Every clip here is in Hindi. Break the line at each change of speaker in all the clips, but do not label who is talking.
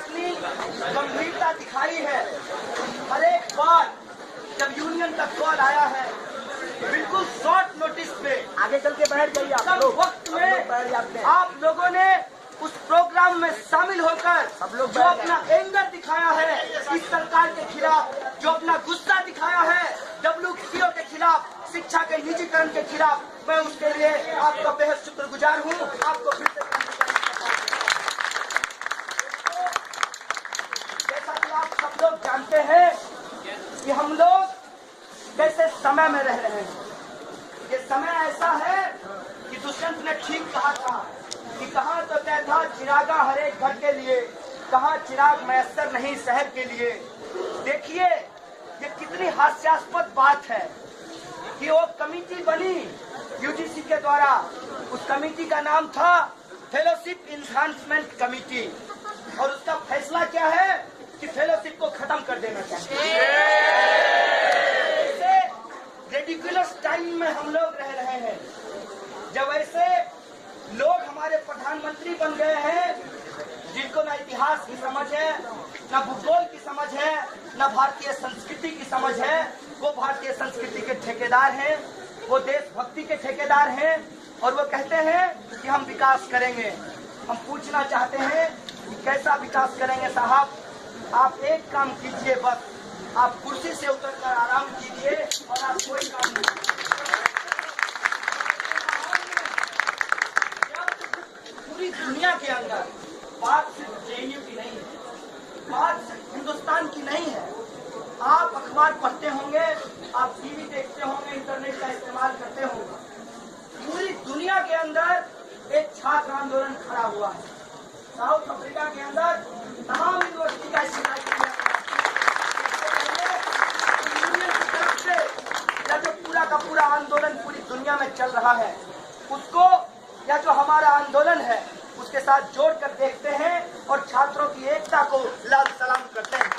जितनी गंभीरता दिखाई है, हर एक बार जब यूनियन का कॉल आया है, बिल्कुल शॉर्ट नोटिस पे
आगे चल के बैठ जाइए आप
कम
लोग।
वक्त में आप लोगों ने उस प्रोग्राम में शामिल होकर जो अपना एंगर दिखाया है इस सरकार के खिलाफ, जो अपना गुस्सा दिखाया है WTO के खिलाफ, शिक्षा के निजीकरण के खिलाफ, मैं उसके लिए आपका बेहद शुक्रगुजार हूँ। आपको फिर से जैसा कि आप सब लोग जानते हैं कि हम लोग कैसे समय में रह रहे हैं। ये समय ऐसा है कि दुष्यंत ने ठीक कहा था कि कहाँ तो तय था चिरागा हर एक घर के लिए, कहाँ चिराग मैसर नहीं शहर के लिए। देखिए ये कितनी हास्यास्पद बात है कि वो कमेटी बनी यूजीसी के द्वारा, उस कमेटी का नाम था फेलोशिप इन्हांसमेंट कमेटी, और उसका फैसला क्या है कि फेलोशिप को खत्म कर देना चाहिए। ऐसे रेडिकुलस टाइम में हम लोग रह रहे हैं, जब ऐसे लोग हमारे प्रधानमंत्री बन गए हैं जिनको न इतिहास की समझ है, न भूगोल की समझ है, न भारतीय संस्कृति की समझ है। वो भारतीय संस्कृति के ठेकेदार हैं, वो देशभक्ति के ठेकेदार हैं, और वो कहते हैं कि हम विकास करेंगे। हम पूछना चाहते हैं कि कैसा विकास करेंगे साहब? आप एक काम कीजिए, बस आप कुर्सी से उतरकर आराम कीजिए और आप कोई काम नहीं। पूरी दुनिया के अंदर बात सिर्फ JNU की नहीं है, बात सिर्फ हिंदुस्तान की नहीं है। आप अखबार पढ़ते होंगे, आप टीवी देखते होंगे, इंटरनेट का इस्तेमाल करते होंगे। पूरी दुनिया के अंदर एक छात्र आंदोलन खड़ा हुआ है। साउथ अफ्रीका के अंदर तमाम यूनिवर्सिटी का इस्तेमाल किया या जो पूरा का पूरा आंदोलन पूरी दुनिया में चल रहा है, उसको या जो हमारा आंदोलन है उसके साथ जोड़कर देखते हैं और छात्रों की एकता को लाल सलाम करते हैं।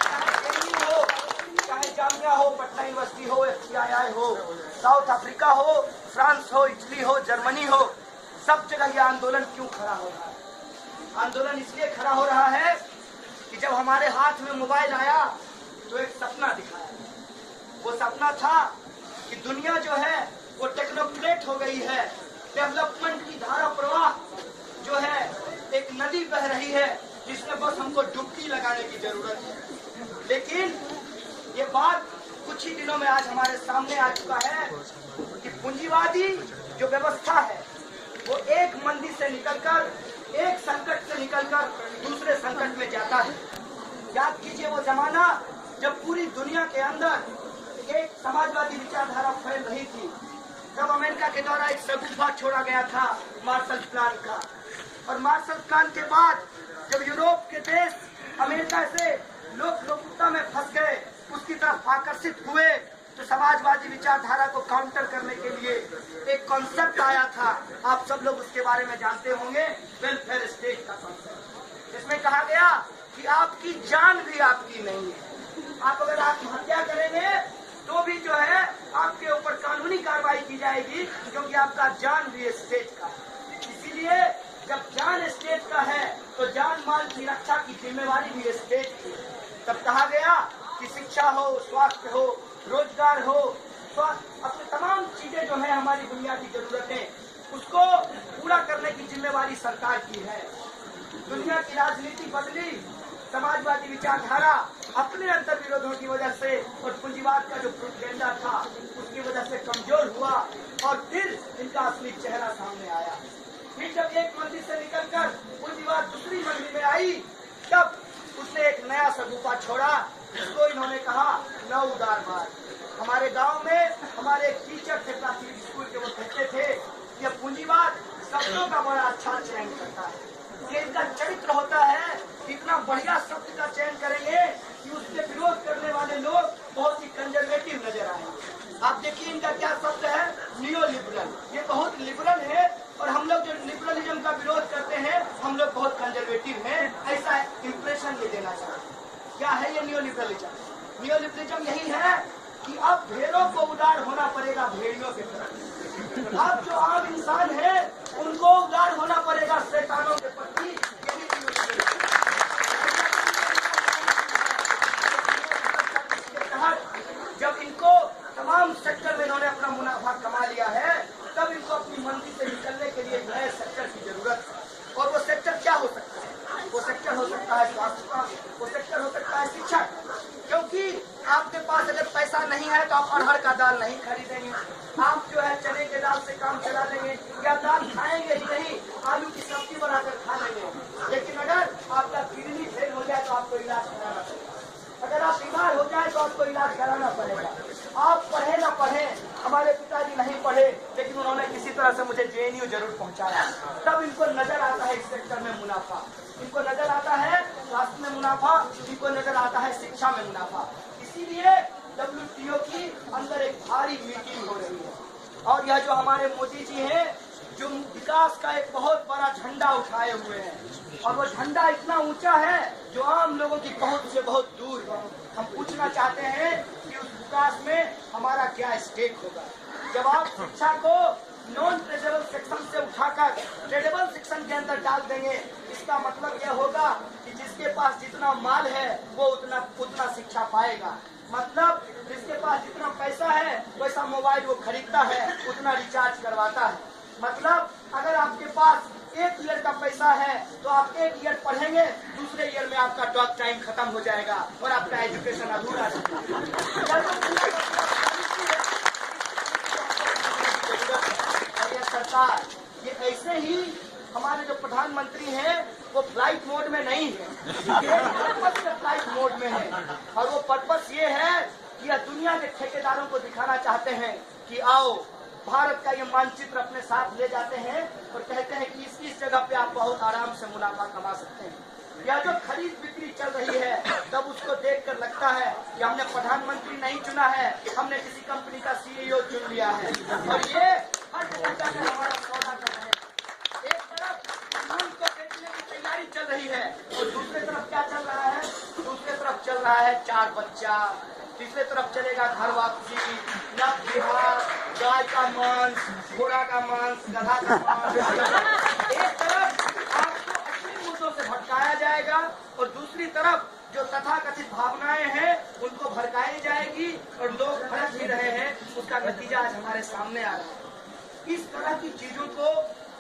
चाहे JNU हो, चाहे जामिया हो, पटना यूनिवर्सिटी हो, FCII हो, साउथ अफ्रीका हो, फ्रांस हो, इटली हो, जर्मनी हो, सब जगह यह आंदोलन क्यों खड़ा हो रहा है? आंदोलन इसलिए खड़ा हो रहा है कि जब हमारे हाथ में मोबाइल आया तो एक सपना दिखाया। वो सपना था कि दुनिया जो है वो टेक्नोक्रेट हो गई है, डेवलपमेंट की धारा प्रवाह जो है एक नदी बह रही है जिसमें बस हमको डुबकी लगाने की जरूरत है। लेकिन ये बात कुछ ही दिनों में आज हमारे सामने आ चुका है कि पूंजीवादी जो व्यवस्था है वो एक मंदी से निकलकर, एक संकट से निकलकर दूसरे संकट में जाता है। याद कीजिए वो जमाना जब पूरी दुनिया के अंदर एक समाजवादी विचारधारा फैल रही थी, जब अमेरिका के द्वारा एक शगुफा छोड़ा गया था मार्शल प्लान का, और मार्शल प्लान के बाद जब यूरोप के देश अमेरिका से लोकप्रियता में फंस गए, उसकी तरफ आकर्षित हुए, तो समाजवादी विचारधारा को काउंटर करने के लिए एक कॉन्सेप्ट आया था। आप सब लोग उसके बारे में जानते होंगे, वेलफेयर स्टेट का कॉन्सेप्ट। इसमें कहा गया कि आपकी जान भी आपकी नहीं है, आप अगर आत्महत्या करेंगे तो भी जो है आपके ऊपर कानूनी कार्रवाई की जाएगी, क्योंकि आपका जान भी स्टेट का है। इसीलिए जब जान स्टेट का है तो जान माल की रक्षा की जिम्मेवारी भी स्टेट की है। तब कहा गया कि शिक्षा हो, स्वास्थ्य हो, रोजगार हो, अपने तमाम चीजें जो है हमारी बुनियादी जरूरतें, उसको पूरा करने की जिम्मेवारी सरकार की है। दुनिया की राजनीति बदली, समाजवादी विचारधारा अपने अंतर विरोधों की वजह से और पूंजीवाद का जो प्रोपेगेंडा था उसकी वजह से कमजोर हुआ, और फिर इनका असली चेहरा सामने आया। फिर जब एक मंदिर से निकलकर पूंजीवाद दूसरी मंदिर में आई, तब उसने एक नया सगुफा छोड़ा, जिसको इन्होंने कहा नौ उदारवाद। हमारे गांव में हमारे एक टीचर थे प्राथमिक स्कूल के, वो कहते थे कि पूंजीवाद शब्दों का बड़ा अच्छा चयन करता है, ये इनका चरित्र होता है, इतना बढ़िया शब्द का चयन करेंगे कि उसके विरोध करने वाले लोग बहुत ही कंजर्वेटिव नजर आएंगे। आप देखिए इनका क्या शब्द है, नियो लिबरल। ये बहुत लिबरल है, और हम लोग जो लिबरलिज्म का विरोध करते हैं हम लोग बहुत कंजर्वेटिव हैं, ऐसा इंप्रेशन ये देना चाहते हैं। क्या है ये नियो लिबरलिज्म? नियो लिबरलिज्म यही है कि अब भेड़ों को उदार होना पड़ेगा भेड़ियों के प्रति, अब जो आम इंसान है उनको उदार होना पड़ेगा शैतानों के प्रति। कौन सेक्टर में इन्होंने अपना मुनाफा कमा लिया है, तब इनको अपनी मंदी से निकलने के लिए एक नए सेक्टर की जरूरत है। और वो सेक्टर क्या हो सकता है? वो सेक्टर हो सकता है स्वास्थ्य का, वो सेक्टर हो सकता है शिक्षा का। क्योंकि आपके पास अगर पैसा नहीं है तो आप अरहर का दाल नहीं खरीदेंगे, आप जो है चने के दाल से काम चला लेंगे, या दाल खाएंगे ही नहीं, आलू की सब्जी बनाकर खा लेंगे। लेकिन अगर आपका किडनी फेल हो जाए तो आपको इलाज कराना पड़ेगा, अगर आप बीमार हो जाए तो आपको इलाज कराना पड़ेगा। आप पढ़े ना पढ़े, हमारे पिताजी नहीं पढ़े लेकिन उन्होंने किसी तरह से मुझे जेएनयू जरूर पहुंचाया। तब इनको नजर आता है इस सेक्टर में मुनाफा, इनको नजर आता है स्वास्थ्य में मुनाफा, इनको नजर आता है शिक्षा में मुनाफा। इसीलिए WTO की अंदर एक भारी मीटिंग हो रही है। और यह जो हमारे मोदी जी हैं, जो विकास का एक बहुत बड़ा झंडा उठाए हुए हैं, और वो झंडा इतना ऊंचा है जो आम लोगों की पहुंच से बहुत दूर है। हम पूछना चाहते हैं कि उस विकास में हमारा क्या स्टेक होगा। जब आप शिक्षा को नॉन ट्रेडेबल सेक्शन से उठाकर ट्रेडेबल सेक्शन के अंदर डाल देंगे, इसका मतलब यह होगा कि जिसके पास जितना माल है वो उतना शिक्षा पाएगा। मतलब जिसके पास जितना पैसा है वैसा मोबाइल वो खरीदता है, उतना रिचार्ज करवाता है। मतलब अगर आपके पास 1 ईयर का पैसा है तो आप 1 ईयर पढ़ेंगे, दूसरे ईयर में आपका टॉक टाइम खत्म हो जाएगा और आपका एजुकेशन अधूरा रहेगा। सरकार ये ऐसे ही हमारे जो प्रधानमंत्री हैं वो फ्लाइट मोड में नहीं है, ये पर्पस से फ्लाइट मोड में है। और वो पर्पस ये है कि यह दुनिया के ठेकेदारों को दिखाना चाहते हैं कि आओ भारत का ये मानचित्र अपने साथ ले जाते हैं और कहते हैं कि इस जगह पे आप बहुत आराम से मुनाफा कमा सकते हैं। यह जो खरीद बिक्री चल रही है, तब उसको देखकर लगता है कि हमने प्रधानमंत्री नहीं चुना है, हमने किसी कंपनी का CEO चुन लिया है। और ये हर जगह जाकर हमारा सौदा कर रहे हैं। एक तरफ कानून को बेचने की तैयारी चल रही है और दूसरी तरफ क्या चल रहा है? दूसरी तरफ चल रहा है 4 बच्चा, तीसरी तरफ चलेगा घर वापसी, नव विवाह, गाय का मांस, घोड़ा का मांस, गधा का मांस। एक तरफ आपको असली मुद्दों से भटकाया जाएगा और दूसरी तरफ जो तथाकथित भावनाएं हैं उनको भड़काई जाएगी और लोग भड़क भी रहे हैं। उसका नतीजा आज हमारे सामने आ रहा है। इस तरह की चीजों को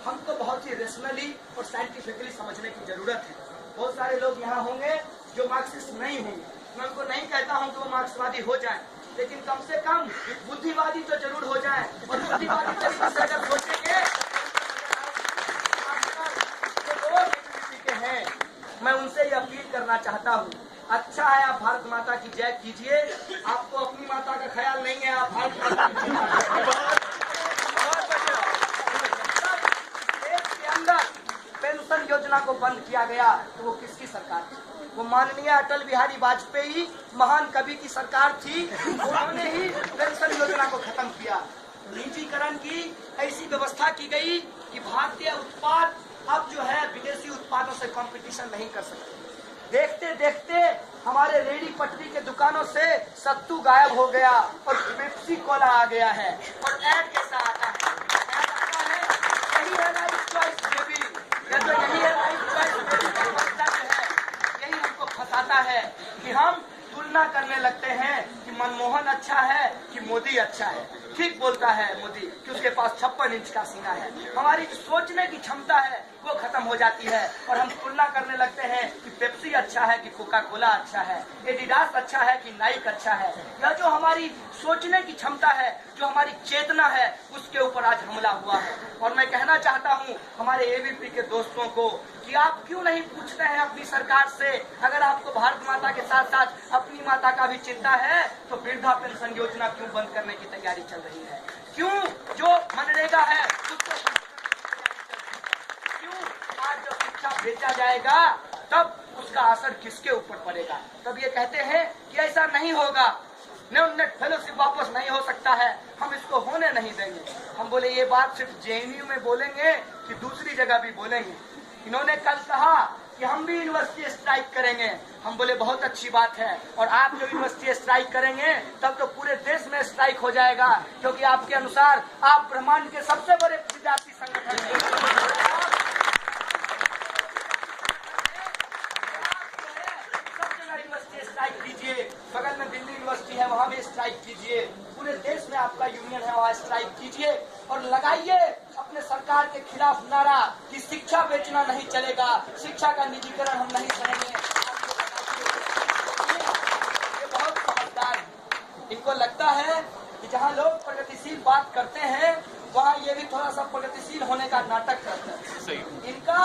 हमको बहुत ही रेशनली और साइंटिफिकली समझने की जरूरत है। बहुत सारे लोग यहाँ होंगे जो मार्क्सिस्ट नहीं होंगे, मैं उनको नहीं कहता हूँ कि वो मार्क्सवादी हो जाए, लेकिन कम से कम बुद्धिवादी तो जरूर हो जाए। और बुद्धिवादी तरीके से अगर सोचेंगे जो लोग के हैं, मैं उनसे ये अपील करना चाहता हूँ, अच्छा है आप भारत माता की जय कीजिए, आपको अपनी माता का ख्याल नहीं है, आप भारत माता की पेंशन योजना को बंद किया गया तो वो किसकी सरकार थी? वो माननीय अटल बिहारी वाजपेयी महान कवि की सरकार थी। उन्होंने ही पेंशन योजना को खत्म किया। निजीकरण की ऐसी व्यवस्था की गई कि भारतीय उत्पाद अब जो है विदेशी उत्पादों से कंपटीशन नहीं कर सकते। देखते देखते हमारे रेडी पटरी के दुकानों से सत्तू गायब हो गया और पेप्सी कोला आ गया है। और ऐड कैसा आता है? यही है राइट चॉइस बेबी, तो यही है राइट चॉइस बेबी का मतलब है। यही हमको फंसाता है कि हम तुलना करने लगते हैं कि मनमोहन अच्छा है कि मोदी अच्छा है। ठीक बोलता है मोदी कि उसके पास 56 इंच का सीना है। हमारी सोचने की क्षमता है वो खत्म हो जाती है और हम तुलना करने लगते हैं कि पेप्सी अच्छा है कि कोका कोला अच्छा है, एडिडास अच्छा है कि नाइक अच्छा है। यह जो हमारी सोचने की क्षमता है, जो हमारी चेतना है, उसके ऊपर आज हमला हुआ है। और मैं कहना चाहता हूँ हमारे ABP के दोस्तों को कि आप क्यों नहीं पूछते हैं अपनी सरकार से, अगर आपको भारत माता के साथ साथ अपनी माता का भी चिंता है तो वृद्धा पेंशन योजना क्यों बंद करने की तैयारी चल रही है? क्यों जो मनरेगा है उसको आज जब शिक्षा भेजा जाएगा तब उसका असर किसके ऊपर पड़ेगा? तब ये कहते हैं कि ऐसा नहीं होगा, नेट फेलोशिप वापस नहीं हो सकता है, हम इसको होने नहीं देंगे। हम बोले ये बात सिर्फ JNU में बोलेंगे कि दूसरी जगह भी बोलेंगे? इन्होंने कल कहा कि हम भी यूनिवर्सिटी स्ट्राइक करेंगे। हम बोले बहुत अच्छी बात है, और आप जो यूनिवर्सिटी स्ट्राइक करेंगे तब तो पूरे देश में स्ट्राइक हो जाएगा, क्योंकि आपके अनुसार आप ब्रह्मांड के सबसे बड़े विद्यार्थी संगठन हैं। बगल में दिल्ली यूनिवर्सिटी है, वहाँ भी स्ट्राइक कीजिए, पूरे देश में आप और लगाइए अपने सरकार के खिलाफ नारा कि शिक्षा बेचना नहीं चलेगा, शिक्षा का निजीकरण हम नहीं करेंगे। ये बहुत समझदार है। इनको लगता है कि जहाँ लोग प्रगतिशील बात करते हैं वहाँ ये भी थोड़ा सा प्रगतिशील होने का नाटक करते हैं।
सही।
इनका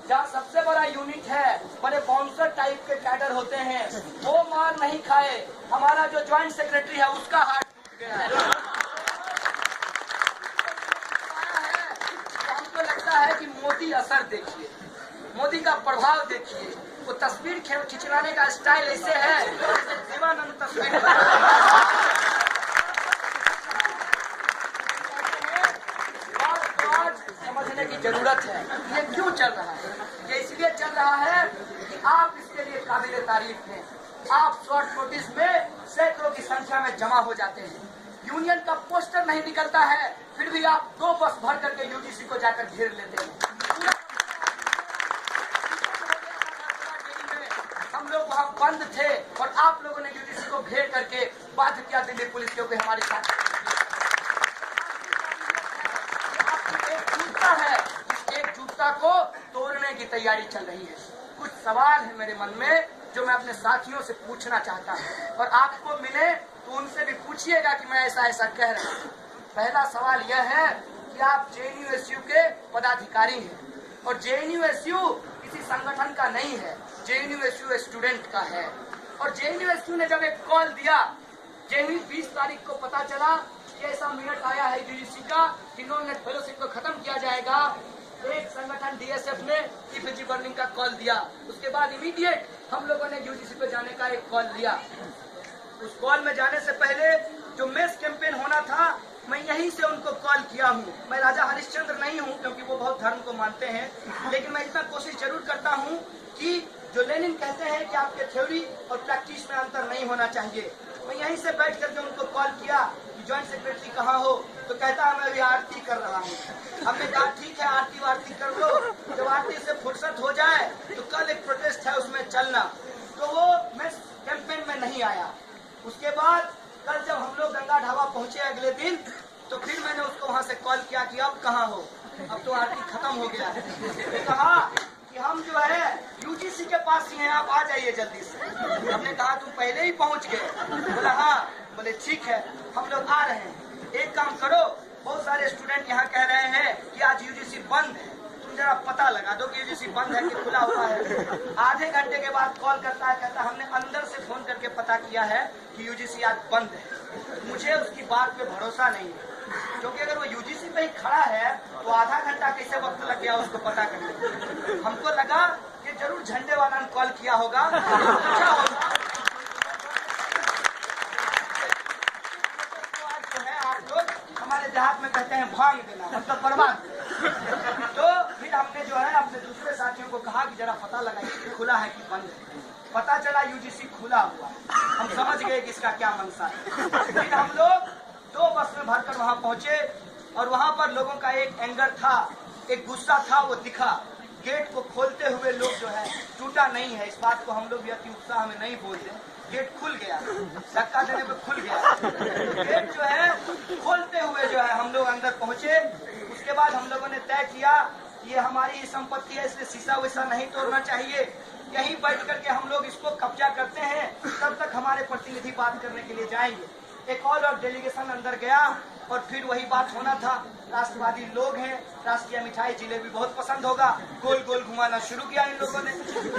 जहाँ सबसे बड़ा यूनिट है, बड़े बाउंसर टाइप के कैडर होते हैं, वो मार नहीं खाए। हमारा जो ज्वाइंट सेक्रेटरी है उसका हाथ टूट गया है। हमको लगता है कि मोदी असर देखिए, मोदी का प्रभाव देखिए, वो तस्वीर खिंचवाने का स्टाइल ऐसे है जैसे देवानंद तस्वीर समझने की जरूरत है। ये क्यों चल रहा है? ये इसलिए चल रहा है कि आप इसके लिए काबिले तारीफ हैं। आप शॉर्ट नोटिस में सैकड़ों की संख्या में जमा हो जाते हैं, यूनियन का पोस्टर नहीं निकलता है, फिर भी आप 2 बस भर करके यूजीसी को जाकर घेर लेते हैं। हम लोग वहाँ बंद थे और आप लोगों ने यूजीसी को घेर करके बाध्य किया दिल्ली पुलिस के हमारे साथ है। इस एकजुटता को तोड़ने की तैयारी चल रही है। कुछ सवाल है मेरे मन में जो मैं अपने साथियों से पूछना चाहता हूँ, और आपको मिले तो उनसे भी पूछिएगा कि मैं ऐसा ऐसा कह रहा हूँ। पहला सवाल यह है कि आप जेएनयू-एसयू के पदाधिकारी हैं, और जेएनयू-एसयू किसी संगठन का नहीं है, जेएनयू-एसयू स्टूडेंट का है। और जेएनयू-एसयू ने जब एक कॉल दिया, जेएनयू 20 तारीख को पता चला कि ऐसा मिनट आया है यूजीसी का कि नॉन नेट फेलोशिप को खत्म किया जाएगा, एक संगठन डीएसएफ ने ईपीजी बर्निंग का कॉल दिया। उसके बाद इमीडिएट हम लोगों ने यूजीसी पे जाने का एक कॉल लिया। उस कॉल में जाने से पहले जो मेस कैंपेन होना था, मैं यहीं से उनको कॉल किया हूँ। मैं राजा हरिश्चंद्र नहीं हूँ क्योंकि वो बहुत धर्म को मानते हैं, लेकिन मैं इतना कोशिश जरूर करता हूँ कि जो लेनिन कहते हैं कि आपके थ्योरी और प्रैक्टिस में अंतर नहीं होना चाहिए, मैं यहीं से बैठ करके उनको कॉल किया कि ज्वाइंट सेक्रेटरी कहाँ हो, तो कहता है मैं अभी आरती कर रहा हूँ। हमने कहा ठीक है, आरती वारती कर लो, जब आरती से फुर्सत हो जाए तो कल एक प्रोटेस्ट है उसमें चलना। तो वो मैं कैंपेन में नहीं आया। उसके बाद कल जब हम लोग गंगा ढाबा पहुंचे अगले दिन, तो फिर मैंने उसको वहां से कॉल किया कि अब कहाँ हो, अब तो आरती खत्म हो गया है। कहा कि हम जो है यूजीसी के पास ही हैं, आप आ जाइए जल्दी से। हमने कहा तुम पहले ही पहुंच गए? बोला हाँ। बोले ठीक है, हम लोग आ रहे हैं। एक काम करो, बहुत सारे स्टूडेंट यहाँ कह रहे हैं कि आज यूजीसी बंद है, तुम जरा पता लगा दो कि यूजीसी बंद है कि खुला हुआ है। आधे घंटे के बाद कॉल करता है, कहता हमने अंदर से फोन करके पता किया है कि यूजीसी आज बंद है। मुझे उसकी बात पे भरोसा नहीं है, क्योंकि अगर वो यूजीसी पे ही खड़ा है तो आधा घंटा कैसे वक्त लग गया उसको पता करने में। हमको लगा कि जरूर झंडे वाला ने कॉल किया होगा, पूछा होगा। जो है आप लोग हमारे देहात में कहते हैं भांग देना, मतलब बर्बाद। तो फिर हमने जो है अपने दूसरे साथियों को कहा कि जरा पता लगाइए कि खुला है कि बंद है। पता चला यूजीसी खुला हुआ। हम समझ गए कि इसका क्या मंशा है। फिर हम लोग 2 बस में भरकर वहां पहुंचे, और वहां पर लोगों का एक एंगर था, एक गुस्सा था, वो दिखा। गेट को खोलते हुए लोग जो है, टूटा नहीं है, इस बात को हम लोग भी अति उत्साह में नहीं बोलते, गेट खुल गया, धक्का देने पे खुल गया। गेट जो है खोलते हुए जो है हम लोग अंदर पहुंचे। उसके बाद हम लोगों ने तय किया ये हमारी ही संपत्ति है, इसलिए शीशा वैसा नहीं तोड़ना चाहिए, यहीं बैठ करके हम लोग इसको कब्जा करते हैं, तब तक हमारे प्रतिनिधि बात करने के लिए जाएंगे। एक और डेलीगेशन अंदर गया, और फिर वही बात होना था। राष्ट्रवादी लोग हैं, राष्ट्रीय मिठाई जिलेबी बहुत पसंद होगा, गोल गोल घुमाना शुरू किया इन लोगों ने।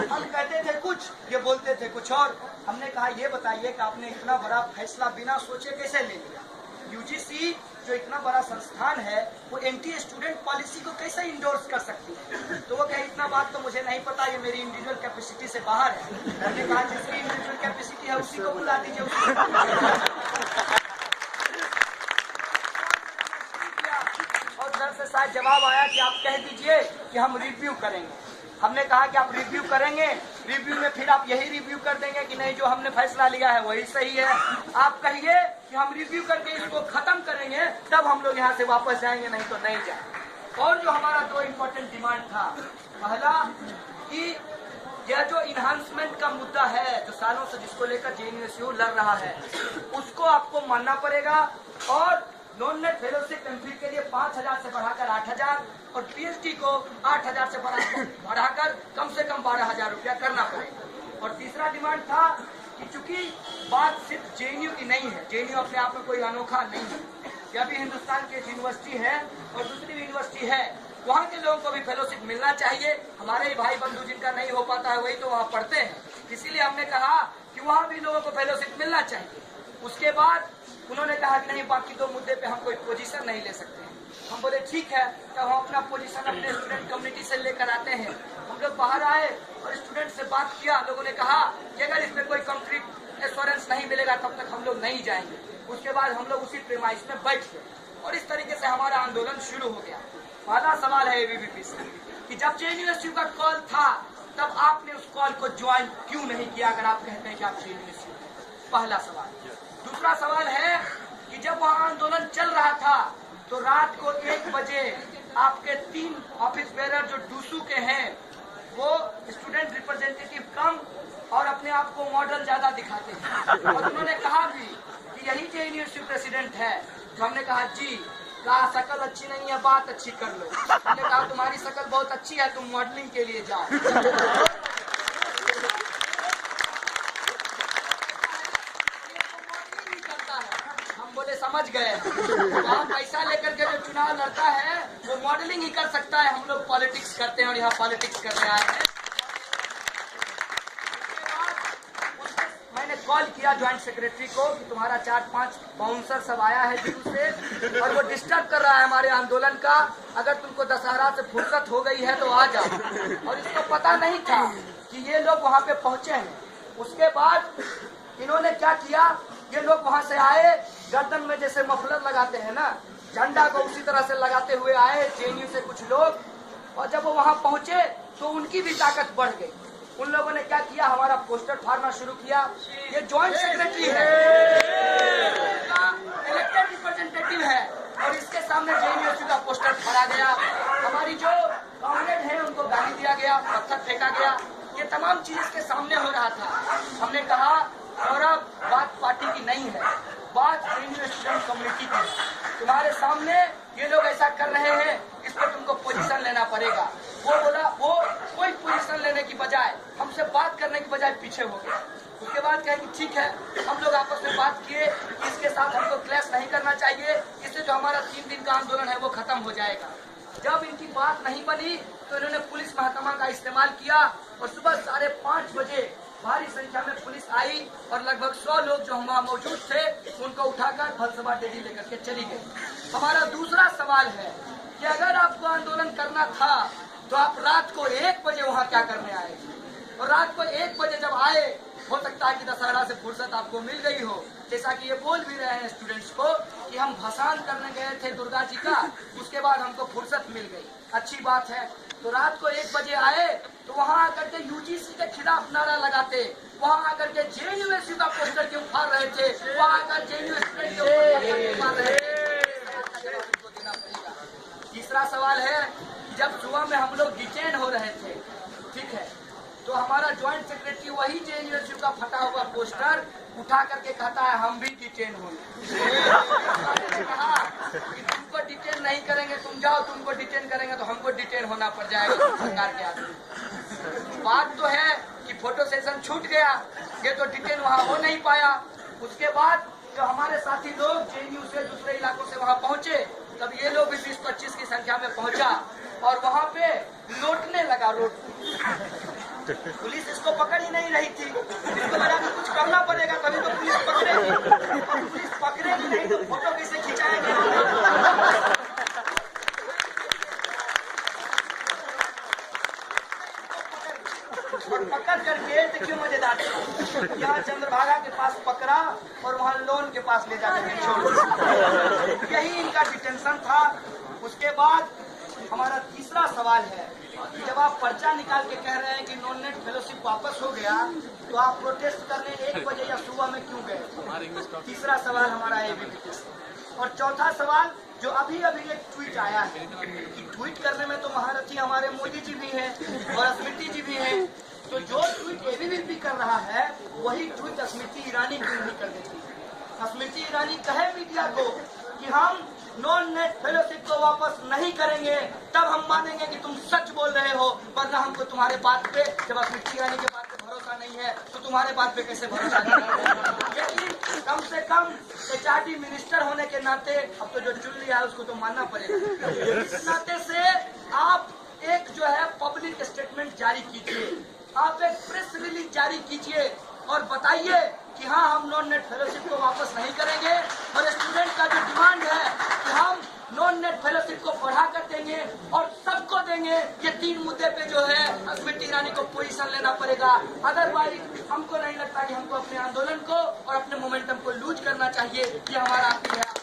हम कहते थे कुछ, ये बोलते थे कुछ और। हमने कहा ये बताइए कि आपने इतना बड़ा फैसला बिना सोचे कैसे ले लिया? यूजीसी जो इतना बड़ा संस्थान है, वो एंटी स्टूडेंट पॉलिसी को कैसे इंडोर्स कर सकती है? तो वो कहे इतना बात तो मुझे नहीं पता, ये मेरी इंडिविजुअल कैपेसिटी से बाहर है। हमने कहा जिसकी इंडिविजुअल कैपेसिटी है उसी को बुला दीजिए। से शायद जवाब आया कि आप कह दीजिए कि हम रिव्यू करेंगे। हमने कहा कि आप रिव्यू करेंगे, रिव्यू में फिर आप यही रिव्यू कर देंगे कि नहीं जो हमने फैसला लिया है वही सही है। आप कहिए कि हम रिव्यू करके इसको खत्म करेंगे, तब हम लोग यहाँ से वापस जाएंगे, नहीं तो नहीं जाए। और जो हमारा 2 इम्पोर्टेंट डिमांड था, पहला कि यह जो इन्हांसमेंट का मुद्दा है, जो सालों से जिसको लेकर जेएनयू लड़ रहा है, उसको आपको मानना पड़ेगा। और नॉन नेट फेलोशिप एमफिल के लिए 5,000 से बढ़ाकर 8,000 और पीएचडी को 8,000 से बढ़ाकर कम से कम 12,000 रुपया करना पड़ेगा। और तीसरा डिमांड था कि चूंकि बात सिर्फ जेएनयू की नहीं है, जेएनयू अपने आप में कोई अनोखा नहीं है, यह भी हिंदुस्तान की एक यूनिवर्सिटी है और दूसरी भी यूनिवर्सिटी है, वहाँ के लोगों को भी फेलोशिप मिलना चाहिए। हमारे ही भाई बंधु जिनका नहीं हो पाता है वही तो वहाँ पढ़ते हैं, इसीलिए हमने कहा कि वहाँ भी लोगों को फेलोशिप मिलना चाहिए। उसके बाद उन्होंने कहा कि नहीं, बाकी दो मुद्दे पे हम कोई पोजीशन नहीं ले सकते। हम बोले ठीक है, तो हम अपना पोजीशन अपने स्टूडेंट कम्युनिटी से लेकर आते हैं। हम लोग बाहर आए और स्टूडेंट से बात किया, लोगों ने कहा कि अगर इसमें कोई कंक्रीट एश्योरेंस नहीं मिलेगा तब तक हम लोग नहीं जाएंगे। उसके बाद हम लोग उसी प्रेमाइस में बैठ गए और इस तरीके से हमारा आंदोलन शुरू हो गया। पहला सवाल है एबीवीपी से कि जब जेएनयू का कॉल था तब आपने उस कॉल को ज्वाइन क्यों नहीं किया, अगर आप कहते हैं कि आप जेएनयू, पहला सवाल। दूसरा सवाल है कि जब वहाँ आंदोलन चल रहा था तो रात को 1 बजे आपके 3 ऑफिस बेरर जो डूसू के हैं वो स्टूडेंट रिप्रेजेंटेटिव कम और अपने आप को मॉडल ज्यादा दिखाते हैं और उन्होंने कहा भी कि यही जेएनयू प्रेसिडेंट है। तो हमने कहा जी, कहा शकल अच्छी नहीं है, बात अच्छी कर लो। हमने कहा तुम्हारी शकल बहुत अच्छी है, तुम मॉडलिंग के लिए जाओ। समझ गए, आप पैसा लेकर के जो चुनाव लड़ता है वो मॉडलिंग ही कर सकता है, हम लोग पॉलिटिक्स करते हैं और यहाँ पॉलिटिक्स करने आए हैं। मैंने कॉल किया ज्वाइंट सेक्रेटरी को कि तुम्हारा 4-5 बाउंसर सब आया है दिल्ली से और वो डिस्टर्ब कर रहा है हमारे आंदोलन का, अगर तुमको दशहरा से फुर्सत हो गई है तो आ जाओ। और इसको पता नहीं था कि ये लोग वहाँ पे पहुंचे हैं। उसके बाद इन्होंने क्या किया, ये लोग वहाँ से आए, गर्दन में जैसे मफलर लगाते हैं ना, झंडा को उसी तरह से लगाते हुए आए जेएनयू से कुछ लोग, और जब वो वहाँ पहुंचे तो उनकी भी ताकत बढ़ गई। उन लोगों ने क्या किया, हमारा पोस्टर फाड़ना शुरू किया। ये ज्वाइंट सेक्रेटरी है, इलेक्टेड रिप्रेजेंटेटिव है और इसके सामने जेएनयू का पोस्टर फाड़ा गया। हमारी जो कॉमरेड है उनको गाली दिया गया, पत्थर फेंका गया, ये तमाम चीज इसके सामने हो रहा था। हमने कहा गौरव, बात पार्टी की नहीं है, बात जेएनयू स्टूडेंट कम्युनिटी की है। तुम्हारे सामने ये लोग ऐसा कर रहे हैं, इस पर तुमको पोजीशन लेना पड़ेगा। वो बोला, वो कोई पोजीशन लेने की बजाय, हमसे बात करने की बजाय पीछे हो गया। उसके बाद कहे कि ठीक है, हम लोग आपस में बात किए, इसके साथ हमको क्लैश नहीं करना चाहिए, इससे जो हमारा 3 दिन का आंदोलन है वो खत्म हो जाएगा। जब इनकी बात नहीं बनी तो इन्होंने पुलिस महकमा का इस्तेमाल किया और सुबह 5:30 बजे भारी संख्या में पुलिस आई और लगभग 100 लोग जो वहाँ मौजूद थे उनको उठाकर फलसफा डेली लेकर के चली गई। हमारा दूसरा सवाल है कि अगर आपको आंदोलन करना था तो आप रात को 1 बजे वहाँ क्या करने आए? और रात को 1 बजे जब आए, हो सकता है कि दशहरा से फुर्सत आपको मिल गई हो, जैसा कि ये बोल भी रहे हैं स्टूडेंट्स को कि हम भसान करने गए थे दुर्गा जी का, उसके बाद हमको फुर्सत मिल गई। अच्छी बात है, तो रात को 1 बजे आए तो वहाँ आकर के यूजीसी के खिलाफ नारा लगाते, वहाँ आकर के जेएनयू का पोस्टर क्यों फाड़ रहे थे, वहाँ आकर जेएनयू स्टूडेंट के ऊपर फाड़ रहे थे। तीसरा सवाल है, जब सुबह में हम लोग डिटेन हो रहे थे, ठीक है, तो हमारा ज्वाइंट सेक्रेटरी वही जेएनयू का फटा हुआ पोस्टर उठा करके कहता है हम भी डिटेन होंगे। कहा कि तुमको डिटेन नहीं करेंगे, तुम जाओ, तुमको डिटेन करेंगे तो हमको डिटेन होना पड़ जाएगा सरकार के आदमी। बात तो है कि फोटो सेशन छूट गया, ये तो डिटेन वहाँ हो नहीं पाया। उसके बाद जो हमारे साथी लोग जेएनयू से दूसरे इलाकों से वहाँ पहुंचे, तब ये लोग भी 20-25 की संख्या में पहुंचा और वहाँ पे लौटने लगा रोड। पुलिस इसको पकड़ ही नहीं रही थी, इसको लगा कि कुछ करना पड़ेगा तभी तो पुलिस पकड़ेगी, पुलिस पकड़ेगी नहीं तो फोटो कैसे खिंचाएंगे। और पकड़ करके देखियो मजेदार, यहाँ चंद्रभागा के पास पकड़ा और वहाँ लोन के पास ले जाकर छोड़, यही इनका डिटेंशन था। उसके बाद हमारा तीसरा सवाल है, जब आप पर्चा निकाल के कह रहे हैं कि नॉन नेट फेलोशिप वापस हो गया, तो आप प्रोटेस्ट करने 1 बजे या सुबह में क्यों गए? तीसरा सवाल हमारा एबीवीपी। और चौथा सवाल, जो अभी एक ट्वीट आया है कि ट्वीट करने में तो महारथी हमारे मोदी जी भी हैं और स्मृति जी भी हैं, तो जो ट्वीट एबीवीपी कर रहा है वही ट्वीट स्मृति ईरानी क्यों नहीं कर देती? स्मृति ईरानी कहे मीडिया को कि कि हम नॉन नेट फेलोशिप को वापस नहीं करेंगे, तब हम मानेंगे कि तुम सच बोल रहे हो। वरना हमको तुम्हारे बात पे, जब स्मृति ईरानी के बात पे भरोसा नहीं है तो तुम्हारे बात पे कैसे भरोसा करेंगे। लेकिन कम से कम HRD मिनिस्टर होने के नाते, अब तो जो चुन लिया है उसको तो मानना पड़ेगा। इस नाते से आप एक जो है पब्लिक स्टेटमेंट जारी कीजिए, आप एक प्रेस रिलीज जारी कीजिए और बताइए कि हाँ, हम नॉन नेट फेलोशिप को वापस नहीं करेंगे। और स्टूडेंट का जो डिमांड है कि हम नॉन नेट फेलोशिप को बढ़ा कर देंगे और सबको देंगे, ये 3 मुद्दे पे जो है स्मृति ईरानी को पोजीशन लेना पड़ेगा। अदरवाइज हमको नहीं लगता कि हमको अपने आंदोलन को और अपने मोमेंटम को लूज करना चाहिए। ये हमारा अपील है।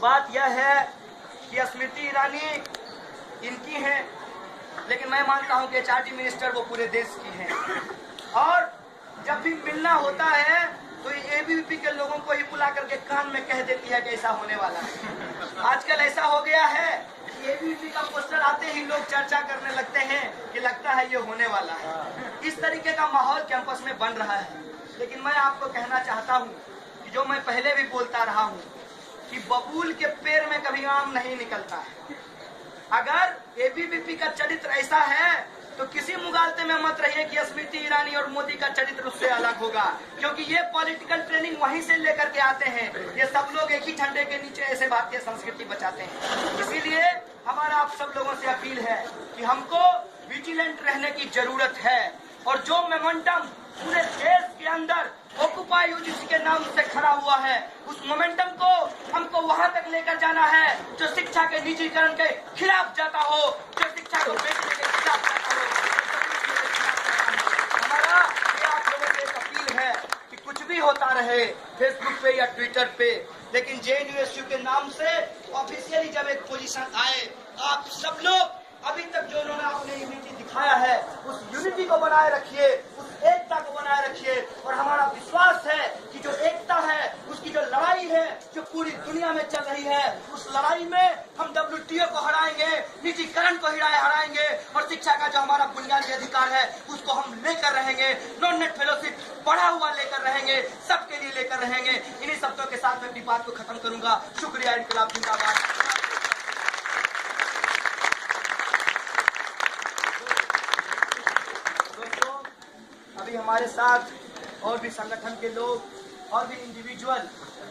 बात यह है कि स्मृति ईरानी इनकी है, लेकिन मैं मानता हूं कि HRD मिनिस्टर वो पूरे देश की हैं। और जब भी मिलना होता है तो ABVP के लोगों को ही बुला करके कान में कह देती है कि ऐसा होने वाला है। आजकल ऐसा हो गया है कि ABVP का पोस्टर आते ही लोग चर्चा करने लगते हैं कि लगता है ये होने वाला है। इस तरीके का माहौल कैंपस में बन रहा है। लेकिन मैं आपको कहना चाहता हूँ कि जो मैं पहले भी बोलता रहा हूँ कि बबूल के पेड़ में कभी आम नहीं निकलता है। अगर ABVP का चरित्र ऐसा है तो किसी मुगालते में मत रहिए कि स्मृति ईरानी और मोदी का चरित्र उससे अलग होगा, क्योंकि ये पॉलिटिकल ट्रेनिंग वहीं से लेकर के आते हैं। ये सब लोग एक ही झंडे के नीचे ऐसे भारतीय संस्कृति बचाते हैं। इसीलिए हमारा आप सब लोगों से अपील है कि हमको विजिलेंट रहने की जरूरत है। और जो मोमेंटम पूरे देश के अंदर ऑक्युपाई यूजीसी के नाम से खड़ा हुआ है, उस मोमेंटम को हमको वहां तक लेकर जाना है जो शिक्षा के निजीकरण के खिलाफ जाता हो, जो शिक्षा को बेचने के खिलाफ जाता हो। हमारा ये आप लोगों से एक अपील है कि कुछ भी होता रहे फेसबुक पे या ट्विटर पे, लेकिन JNUSU के नाम से ऑफिशियली जब एक पोजीशन आए, आप सब लोग अभी तक जो उन्होंने अपने यूनिटी दिखाया है उस यूनिटी को बनाए रखिए, उस एकता को बनाए रखिए। और हमारा विश्वास है कि जो एकता है, उसकी जो लड़ाई है जो पूरी दुनिया में चल रही है, उस लड़ाई में हम WTO को हराएंगे, निजीकरण को हराएंगे और शिक्षा का जो हमारा बुनियादी अधिकार है उसको हम लेकर रहेंगे। नॉन नेट फेलोशिप बढ़ा हुआ लेकर रहेंगे, सबके लिए लेकर रहेंगे। इन्हीं शब्दों के साथ मैं अपनी बात को खत्म करूंगा। शुक्रिया। इनकलाब जिंदाबाद। अभी हमारे साथ और भी संगठन के लोग और भी इंडिविजुअल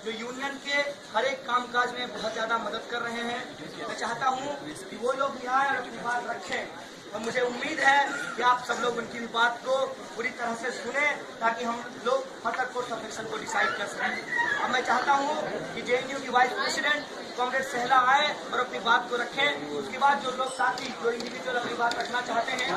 जो यूनियन के हर एक कामकाज में बहुत ज्यादा मदद कर रहे हैं। मैं चाहता हूं कि वो लोग भी आए और अपनी बात रखें। और मुझे उम्मीद है कि आप सब लोग उनकी भी बात को पूरी तरह से सुने, ताकि हम लोग फर्दर कोर्स ऑफ एक्शन को डिसाइड कर सकें। अब मैं चाहता हूं कि JNU की वाइस प्रेसिडेंट कॉमरेड सहला आए और अपनी बात को रखें। उसके बाद जो लोग साथी, जो इंडिविजुअल अपनी बात रखना चाहते हैं